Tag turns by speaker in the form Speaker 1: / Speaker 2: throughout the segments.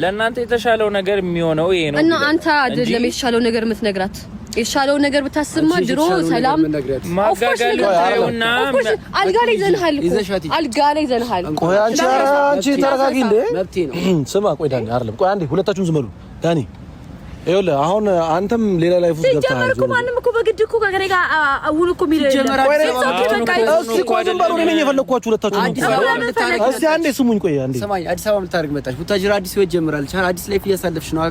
Speaker 1: ለእናንተ የተሻለው ነገር የሚሆነው ይሄ ነው
Speaker 2: እና አንተ አይደለም የተሻለው ነገር የምትነግራት የሻለው ነገር ብታስማ ድሮ ሰላም
Speaker 1: ማጋጋሉና
Speaker 2: አልጋ ላይ ዘንሃል አልጋ ላይ ዘንሃል
Speaker 3: ቆይ አንቺ ተረጋጊ እንዴ መብቴ ነው ስማ ቆይ ዳኒ አይደለም ቆይ አንዴ ሁለታችሁም ዝም በሉ ዳኒ ይኸውልህ አሁን አንተም ሌላ ላይፍ ውስጥ ገብተሃል
Speaker 2: ጀመርኩ ማንንም እኮ በግድ እኮ ከገሬ ጋር አውሉ እኮ ሚል
Speaker 3: እስኪ አንዴ ስሙኝ ቆይ አንዴ
Speaker 4: ሰማኝ አዲስ አበባ ልታርግ መጣች ቡታጅራ አዲስ ህይወት ጀምራለች አዲስ ላይፍ እያሳለፍሽ ነው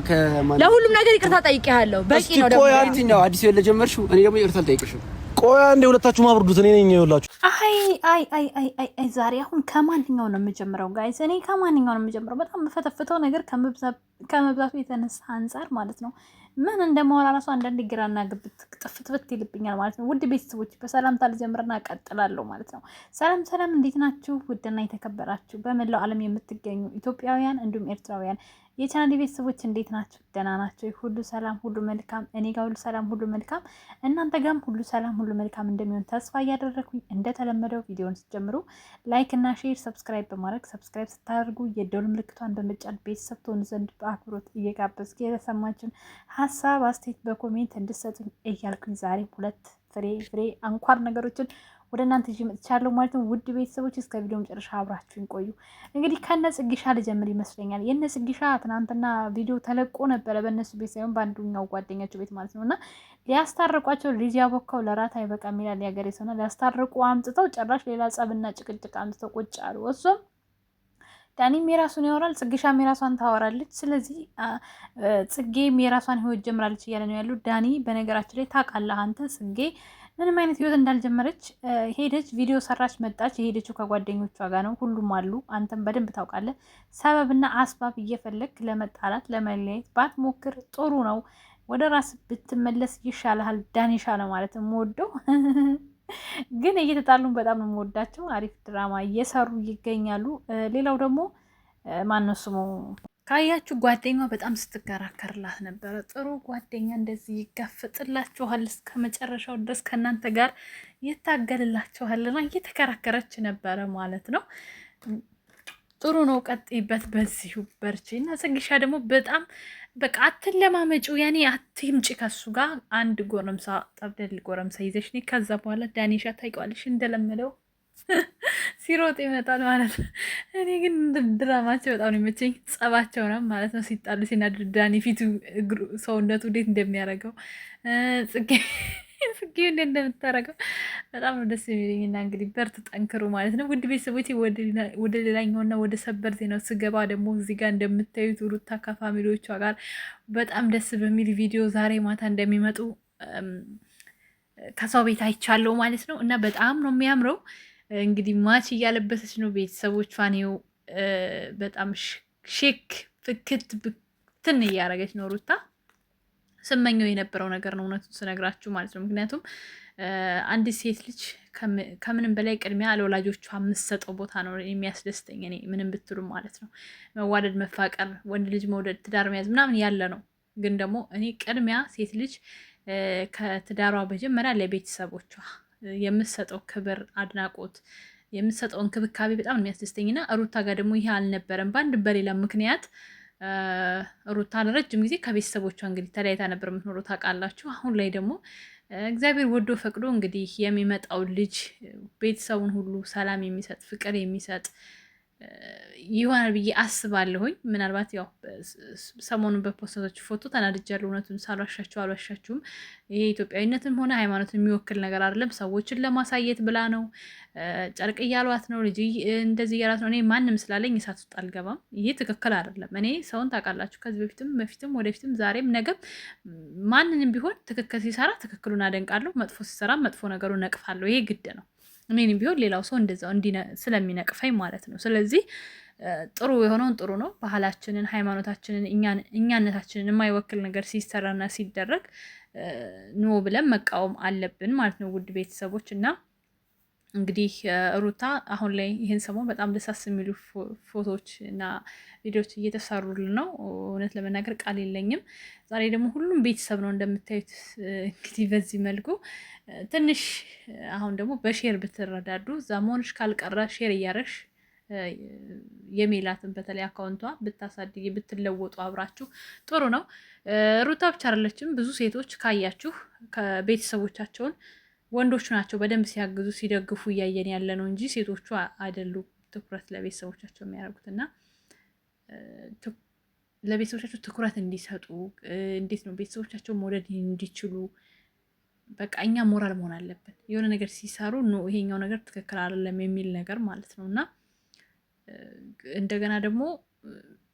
Speaker 2: ለሁሉም ነገር ይቅርታ ጠይቄሃለሁ በቂ ነው ደግሞ
Speaker 4: የትኛው አዲስ ህይወት ለጀመርሽው እኔ ደግሞ ይቅርታ ልጠይቅሽው
Speaker 3: ቆይ አንዴ ሁለታችሁም አብርዱት እኔ ነኝ ይኸውላችሁ
Speaker 5: አይ ዛሬ አሁን ከማንኛው ነው የምጀምረው ጋይስ እኔ ከማንኛው ነው የምጀምረው በጣም በፈተፈተው ነገር ከመብዛቱ የተነሳ አንፃር ማለት ነው ምን እንደማወራ ራሱ አንዳንዴ ግራና ግብት ጥፍጥፍት ይልብኛል ማለት ነው ውድ ቤተሰቦች በሰላምታ ልጀምርና እቀጥላለሁ ማለት ነው ሰላም እንዴት ናችሁ ውድና የተከበራችሁ በመላው ዓለም የምትገኙ ኢትዮጵያውያን እንዲሁም ኤርትራውያን የቻናሌ ቤተሰቦች እንዴት ናችሁ ደህና ናችሁ ሁሉ ሰላም ሁሉ መልካም እኔ ጋር ሁሉ ሰላም ሁሉ መልካም እናንተ ጋርም ሁሉ ሰላም ሁሉ መልካም እንደሚሆን ተስፋ እያደረኩኝ እንደተለመደው ቪዲዮውን ስትጀምሩ ላይክ እና ሼር ሰብስክራይብ በማድረግ ሰብስክራይብ ስታደርጉ የደወል ምልክቷን በመጫን ቤተሰብ ትሆኑ ዘንድ በአክብሮት እየጋበዝኩ የተሰማችሁን ሀሳብ አስተያየት በኮሜንት እንድትሰጡኝ እያልኩኝ ዛሬ ሁለት ፍሬ አንኳር ነገሮችን ወደ እናንተ ይዤ መጥቻለሁ ማለት ነው ውድ ቤተሰቦች እስከ ቪዲዮ መጨረሻ አብራችሁን ቆዩ እንግዲህ ከነጽግሻ ልጀምር ይመስለኛል የነጽግሻ ትናንትና ቪዲዮ ተለቆ ነበረ በእነሱ ቤት ሳይሆን በአንዱኛው ጓደኛቸው ቤት ማለት ነውና ሊያስታርቋቸው ልጅ ያቦካው ለራት አይበቃም ይላል ያገሬ ሰውና ሊያስታርቁ አምጥተው ጭራሽ ሌላ ጸብና ጭቅጭቅ አምጥተው ቁጭ አሉ እሱም ዳኒም የራሱን ያወራል ጽግሻም የራሷን ታወራለች ስለዚህ ጽጌም የራሷን ህይወት ጀምራለች እያለ ነው ያለው ዳኒ በነገራችን ላይ ታውቃለህ አንተ ጽጌ ምንም አይነት ህይወት እንዳልጀመረች ሄደች ቪዲዮ ሰራች መጣች የሄደችው ከጓደኞቿ ጋር ነው ሁሉም አሉ አንተም በደንብ ታውቃለህ ሰበብና አስባብ እየፈለክ ለመጣላት ለመለያየት ባትሞክር ጥሩ ነው ወደ ራስ ብትመለስ ይሻልሃል ዳኒሻ ነው ማለት የምወደው ግን እየተጣሉን በጣም ነው የምወዳቸው አሪፍ ድራማ እየሰሩ ይገኛሉ ሌላው ደግሞ ማነው ስሙ ካያችሁ ጓደኛዋ በጣም ስትከራከርላት ነበረ ጥሩ ጓደኛ እንደዚህ ይጋፈጥላችኋል እስከ መጨረሻው ድረስ ከእናንተ ጋር ይታገልላችኋልና እየተከራከረች ነበረ ማለት ነው ጥሩ ነው ቀጥይበት በዚሁ በርቺ እና ጽግሻ ደግሞ በጣም በቃ አትለማመጪው ያኔ አትምጪ ከሱ ጋር አንድ ጎረምሳ ጠብደል ጎረምሳ ይዘሽ ነይ ከዛ በኋላ ዳኒሻ ታይቋለሽ እንደለመደው ሲሮጥ ይመጣል ማለት ነው እኔ ግን ድራማቸው በጣም ነው የሚመቸኝ ጸባቸው ነው ማለት ነው ሲጣሉ ሲናደዱ ዳኒ ፊቱ እግሩ ሰውነቱ እንዴት እንደሚያደርገው ጽጌ እንዴት እንደምታደርገው በጣም ነው ደስ የሚለኝና እንግዲህ በርቱ ጠንክሩ ማለት ነው ውድ ቤተሰቦቼ ወደ ሌላኛውና ወደ ሰበር ዜናው ስገባ ደግሞ እዚህ ጋር እንደምታዩት ሩታ ከፋሚሊዎቿ ጋር በጣም ደስ በሚል ቪዲዮ ዛሬ ማታ እንደሚመጡ ከሰው ቤት አይቻለሁ ማለት ነው እና በጣም ነው የሚያምረው እንግዲህ ማች እያለበሰች ነው ቤተሰቦቿን ይኸው በጣም ሼክ ፍክት ብትን እያደረገች ነው ሩታ ስመኘው የነበረው ነገር ነው እውነቱን ስነግራችሁ ማለት ነው ምክንያቱም አንድ ሴት ልጅ ከምንም በላይ ቅድሚያ ለወላጆቿ የምትሰጠው ቦታ ነው የሚያስደስተኝ እኔ ምንም ብትሉ ማለት ነው መዋደድ መፋቀር ወንድ ልጅ መውደድ ትዳር መያዝ ምናምን ያለ ነው ግን ደግሞ እኔ ቅድሚያ ሴት ልጅ ከትዳሯ መጀመሪያ ለቤተሰቦቿ የምትሰጠው ክብር አድናቆት የምትሰጠው እንክብካቤ በጣም የሚያስደስተኝና ሩታ ጋር ደግሞ ይሄ አልነበረም በአንድ በሌላ ምክንያት ሩታ ለረጅም ጊዜ ከቤተሰቦቿ እንግዲህ ተለያይታ ነበር የምትኖረው ታውቃላችሁ አሁን ላይ ደግሞ እግዚአብሔር ወዶ ፈቅዶ እንግዲህ የሚመጣው ልጅ ቤተሰቡን ሁሉ ሰላም የሚሰጥ ፍቅር የሚሰጥ ይሆናል ብዬ አስባለሁኝ ምናልባት ያው ሰሞኑን በፖስቶች ፎቶ ተናድጃለሁ እውነቱን ሳልዋሻችሁ አልዋሻችሁም ይሄ ኢትዮጵያዊነትም ሆነ ሃይማኖትን የሚወክል ነገር አይደለም ሰዎችን ለማሳየት ብላ ነው ጨርቅ እያሏት ነው ልጅ እንደዚህ እያሏት ነው እኔ ማንም ስላለኝ እሳት ውስጥ አልገባም ይሄ ትክክል አይደለም እኔ ሰውን ታውቃላችሁ ከዚህ በፊትም ወደፊትም ዛሬም ነገም ማንንም ቢሆን ትክክል ሲሰራ ትክክሉን አደንቃለሁ መጥፎ ሲሰራ መጥፎ ነገሩን ነቅፋለሁ ይሄ ግድ ነው እኔንም ቢሆን ሌላው ሰው እንደዛው ስለሚነቅፈኝ ማለት ነው ስለዚህ ጥሩ የሆነውን ጥሩ ነው ባህላችንን ሃይማኖታችንን እኛነታችንን የማይወክል ነገር ሲሰራና ሲደረግ ኖ ብለን መቃወም አለብን ማለት ነው ውድ ቤተሰቦች እና እንግዲህ ሩታ አሁን ላይ ይህን ሰሞን በጣም ደሳስ የሚሉ ፎቶዎች እና ቪዲዮዎች እየተሰሩልን ነው እውነት ለመናገር ቃል የለኝም ዛሬ ደግሞ ሁሉም ቤተሰብ ነው እንደምታዩት እንግዲህ በዚህ መልኩ ትንሽ አሁን ደግሞ በሼር ብትረዳዱ እዛ መሆንሽ ካልቀረ ሼር እያረግሽ የሜላትን በተለይ አካውንቷ ብታሳድጊ ብትለወጡ አብራችሁ ጥሩ ነው። ሩታ ብቻ አይደለችም፣ ብዙ ሴቶች ካያችሁ ከቤተሰቦቻቸውን ወንዶቹ ናቸው በደንብ ሲያግዙ ሲደግፉ እያየን ያለ ነው እንጂ ሴቶቹ አይደሉም ትኩረት ለቤተሰቦቻቸው የሚያደርጉት እና ለቤተሰቦቻቸው ትኩረት እንዲሰጡ እንዴት ነው ቤተሰቦቻቸው መውደድ እንዲችሉ በቃ እኛ ሞራል መሆን አለብን። የሆነ ነገር ሲሰሩ ነው ይሄኛው ነገር ትክክል አይደለም የሚል ነገር ማለት ነው እና እንደገና ደግሞ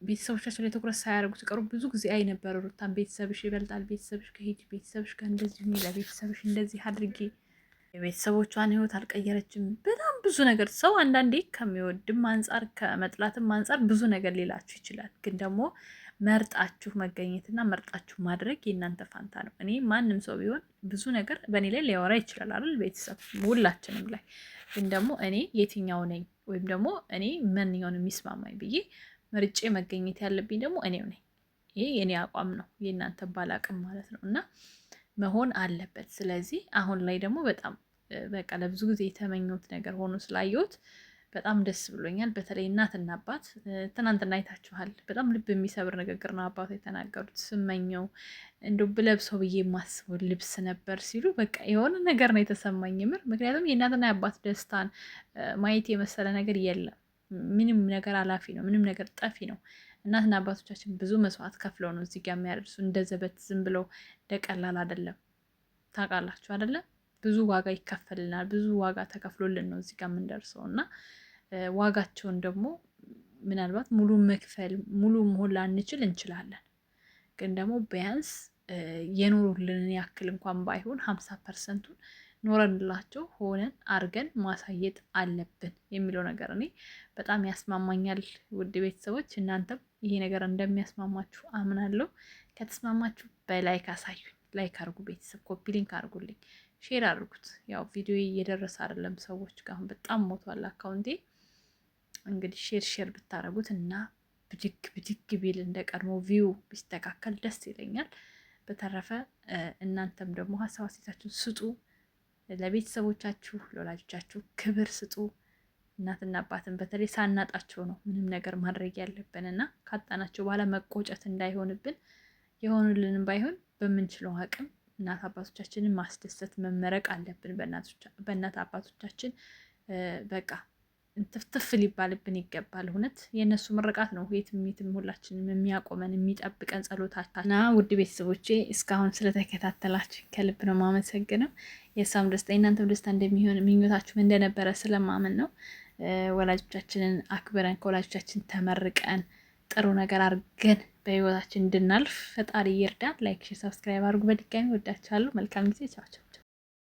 Speaker 5: ቤተሰቦቻቸው ላይ ትኩረት ሳያደርጉ ሲቀሩ ብዙ ጊዜ አይ ነበር ሩታን ቤተሰብሽ ይበልጣል፣ ቤተሰብሽ ከሄጂ ቤተሰብሽ ጋር እንደዚህ የሚል ቤተሰብሽ እንደዚህ አድርጌ የቤተሰቦቿን ህይወት አልቀየረችም። በጣም ብዙ ነገር ሰው አንዳንዴ ከሚወድም አንጻር ከመጥላትም አንጻር ብዙ ነገር ሊላችሁ ይችላል። ግን ደግሞ መርጣችሁ መገኘትና መርጣችሁ ማድረግ የእናንተ ፋንታ ነው። እኔ ማንም ሰው ቢሆን ብዙ ነገር በእኔ ላይ ሊያወራ ይችላል አይደል? ቤተሰብ ሁላችንም ላይ ግን ደግሞ እኔ የትኛው ነኝ ወይም ደግሞ እኔ ማንኛውን የሚስማማኝ ብዬ መርጬ መገኘት ያለብኝ ደግሞ እኔው ነኝ። ይሄ የኔ አቋም ነው፣ የእናንተ ባላቅም ማለት ነው እና መሆን አለበት። ስለዚህ አሁን ላይ ደግሞ በጣም በቃ ለብዙ ጊዜ የተመኘሁት ነገር ሆኖ ስላየሁት በጣም ደስ ብሎኛል። በተለይ እናትና አባት ትናንትና አይታችኋል። በጣም ልብ የሚሰብር ንግግር ነው አባቱ የተናገሩት። ስመኘው እንደው ብለብሰው ብዬ የማስበው ልብስ ነበር ሲሉ በቃ የሆነ ነገር ነው የተሰማኝ ምር። ምክንያቱም የእናትና የአባት ደስታን ማየት የመሰለ ነገር የለም። ምንም ነገር አላፊ ነው፣ ምንም ነገር ጠፊ ነው። እናትና አባቶቻችን ብዙ መስዋዕት ከፍለው ነው እዚህ ጋር የሚያደርሱ። እንደ ዘበት ዝም ብለው እንደቀላል አይደለም። ታውቃላችሁ አይደለም? ብዙ ዋጋ ይከፈልናል። ብዙ ዋጋ ተከፍሎልን ነው እዚህ ጋር የምንደርሰው እና ዋጋቸውን ደግሞ ምናልባት ሙሉ መክፈል ሙሉ መሆን ላንችል እንችላለን። ግን ደግሞ ቢያንስ የኖሩልንን ያክል እንኳን ባይሆን 50%ቱን ኖረንላቸው ሆነን አርገን ማሳየት አለብን የሚለው ነገር እኔ በጣም ያስማማኛል። ውድ ቤተሰቦች እናንተም ይሄ ነገር እንደሚያስማማችሁ አምናለሁ። ከተስማማችሁ በላይክ አሳዩኝ። ላይክ አርጉ፣ ቤተሰብ ኮፒ ሊንክ አርጉልኝ፣ ሼር አድርጉት። ያው ቪዲዮ እየደረሰ አይደለም ሰዎች ጋር በጣም ሞቷል አካውንቴ። እንግዲህ ሼር ብታረጉት እና ብድግ ቢል እንደ ቀድሞ ቪው ቢስተካከል ደስ ይለኛል። በተረፈ እናንተም ደግሞ ሀሳብ አስተያየታችሁን ስጡ። ለቤተሰቦቻችሁ ለወላጆቻችሁ ክብር ስጡ። እናትና አባትን በተለይ ሳናጣቸው ነው ምንም ነገር ማድረግ ያለብን እና ካጣናቸው በኋላ መቆጨት እንዳይሆንብን የሆኑልንም ባይሆን በምንችለው አቅም እናት አባቶቻችንን ማስደሰት መመረቅ አለብን። በእናት አባቶቻችን በቃ ትፍትፍ ሊባልብን ይገባል። እውነት የእነሱ ምርቃት ነው የትም ሁላችንም የሚያቆመን የሚጠብቀን ጸሎታችን እና ውድ ቤተሰቦቼ እስካሁን ስለተከታተላችሁ ከልብ ነው ማመሰግነው። የእሷም ደስታ የእናንተም ደስታ እንደሚሆን ምኞታችሁም እንደነበረ ስለማመን ነው። ወላጆቻችንን አክብረን ከወላጆቻችን ተመርቀን ጥሩ ነገር አድርገን በህይወታችን እንድናልፍ ፈጣሪ ይርዳን። ላይክ፣ ሰብስክራይብ አድርጉ። በድጋሚ ወዳችኋለሁ። መልካም ጊዜ። ቻው ቻው።